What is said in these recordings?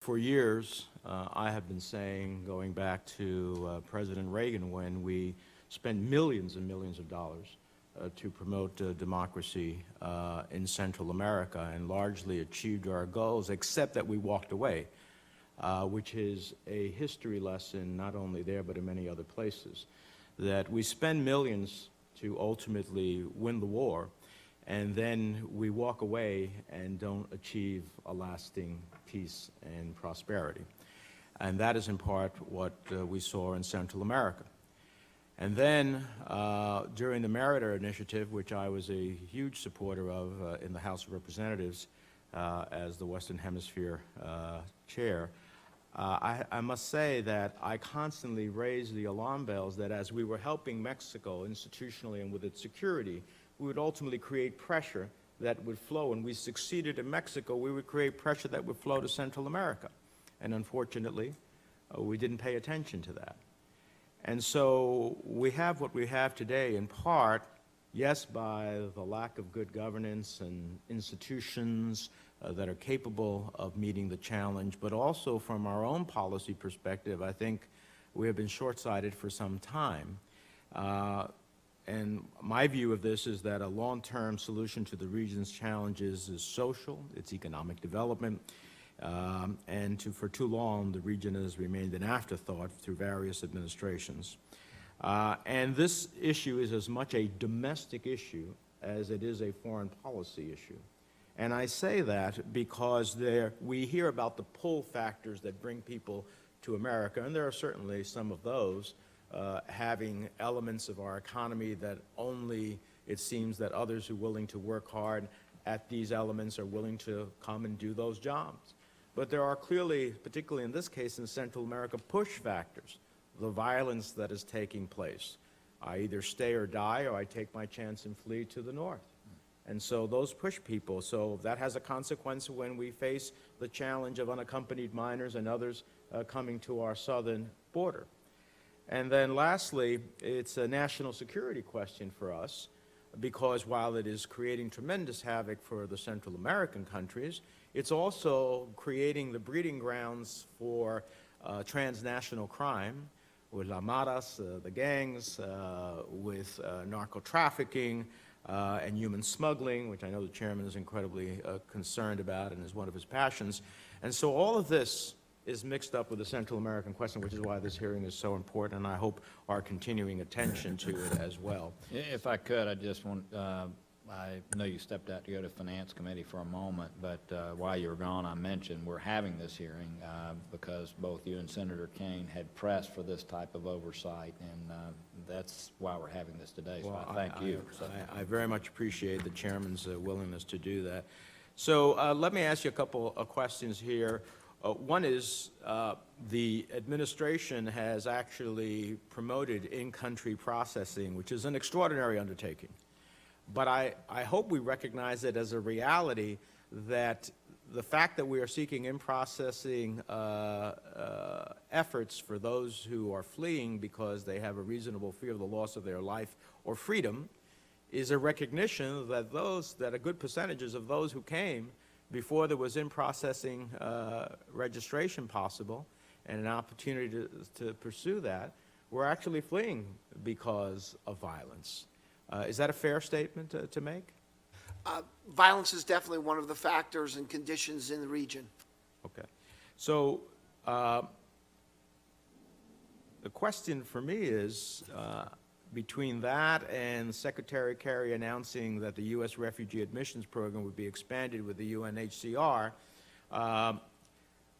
For years, I have been saying, going back to President Reagan, when we spent millions and millions of dollars to promote democracy in Central America and largely achieved our goals, except that we walked away, which is a history lesson not only there but in many other places, that we spend millions to ultimately win the war, and then we walk away and don't achieve a lasting peace and prosperity. And that is in part what we saw in Central America. And then during the Merida Initiative, which I was a huge supporter of in the House of Representatives as the Western Hemisphere chair, I must say that I constantly raised the alarm bells that as we were helping Mexico institutionally and with its security, we would ultimately create pressure that would flow. And we succeeded in Mexico, we would create pressure that would flow to Central America. And unfortunately, we didn't pay attention to that. And so we have what we have today in part, yes, by the lack of good governance and institutions that are capable of meeting the challenge, but also from our own policy perspective, I think we have been short-sighted for some time. And my view of this is that a long-term solution to the region's challenges is social, it's economic development, and for too long the region has remained an afterthought through various administrations. And this issue is as much a domestic issue as it is a foreign policy issue. And I say that because we hear about the pull factors that bring people to America, and there are certainly some of those, having elements of our economy that only it seems that others who are willing to work hard at these elements are willing to come and do those jobs. But there are clearly, particularly in this case in Central America, push factors, the violence that is taking place. I either stay or die, or I take my chance and flee to the north. And so those push people. So that has a consequence when we face the challenge of unaccompanied minors and others coming to our southern border. And then lastly, it's a national security question for us, because while it is creating tremendous havoc for the Central American countries, it's also creating the breeding grounds for transnational crime, with La Maras, the gangs, with narco-trafficking, and human smuggling, which I know the chairman is incredibly concerned about and is one of his passions. And so all of this is mixed up with the Central American question, which is why this hearing is so important, and I hope our continuing attention to it as well. If I could, I just want, I know you stepped out to go to Finance Committee for a moment, but while you were gone, I mentioned we're having this hearing because both you and Senator Kane had pressed for this type of oversight, and that's why we're having this today, so well, I thank you. I very much appreciate the chairman's willingness to do that. So let me ask you a couple of questions here. One is the administration has actually promoted in-country processing, which is an extraordinary undertaking. But I hope we recognize it as a reality that the fact that we are seeking in-processing efforts for those who are fleeing because they have a reasonable fear of the loss of their life or freedom is a recognition that a good percentages of those who came before there was in-processing registration possible and an opportunity to pursue that, were actually fleeing because of violence. Is that a fair statement to make? Violence is definitely one of the factors and conditions in the region. Okay. So the question for me is, between that and Secretary Kerry announcing that the U.S. Refugee Admissions Program would be expanded with the UNHCR,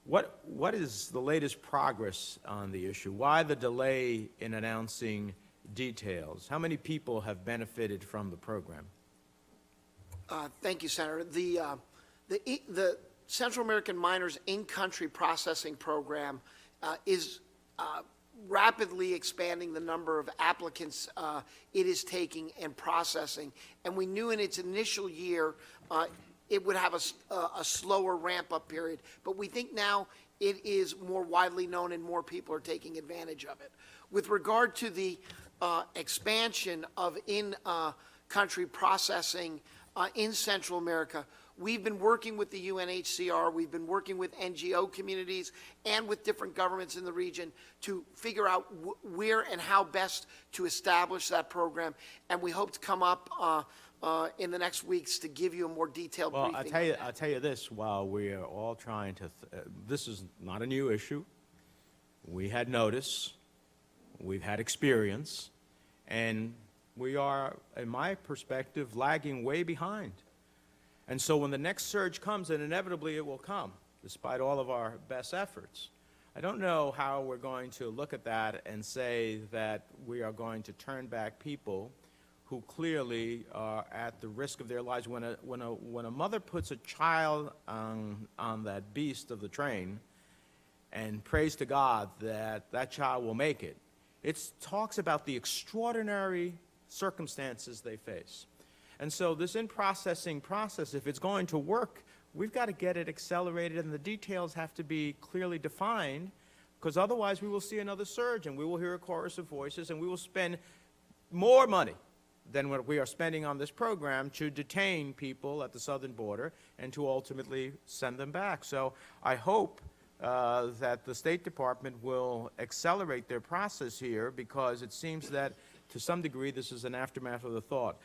what is the latest progress on the issue? Why the delay in announcing details? How many people have benefited from the program? Thank you, Senator. The Central American Minors In-Country Processing Program is rapidly expanding the number of applicants it is taking and processing. And we knew in its initial year it would have a slower ramp-up period. But we think now it is more widely known and more people are taking advantage of it. With regard to the expansion of in-country processing in Central America, We've been working with the UNHCR, we've been working with NGO communities and with different governments in the region to figure out where and how best to establish that program. And we hope to come up in the next weeks to give you a more detailed Well, briefing. I'll tell you this, while we are all trying to, this is not a new issue. We had notice, we've had experience, and we are, in my perspective, lagging way behind. And so when the next surge comes, and inevitably it will come, despite all of our best efforts, I don't know how we're going to look at that and say that we are going to turn back people who clearly are at the risk of their lives. When a mother puts a child on that beast of the train and prays to God that that child will make it, it talks about the extraordinary circumstances they face. And so this in-processing process, if it's going to work, we've got to get it accelerated, and the details have to be clearly defined, because otherwise we will see another surge, and we will hear a chorus of voices, and we will spend more money than what we are spending on this program to detain people at the southern border and to ultimately send them back. So I hope that the State Department will accelerate their process here, because it seems that to some degree this is an aftermath of the thought.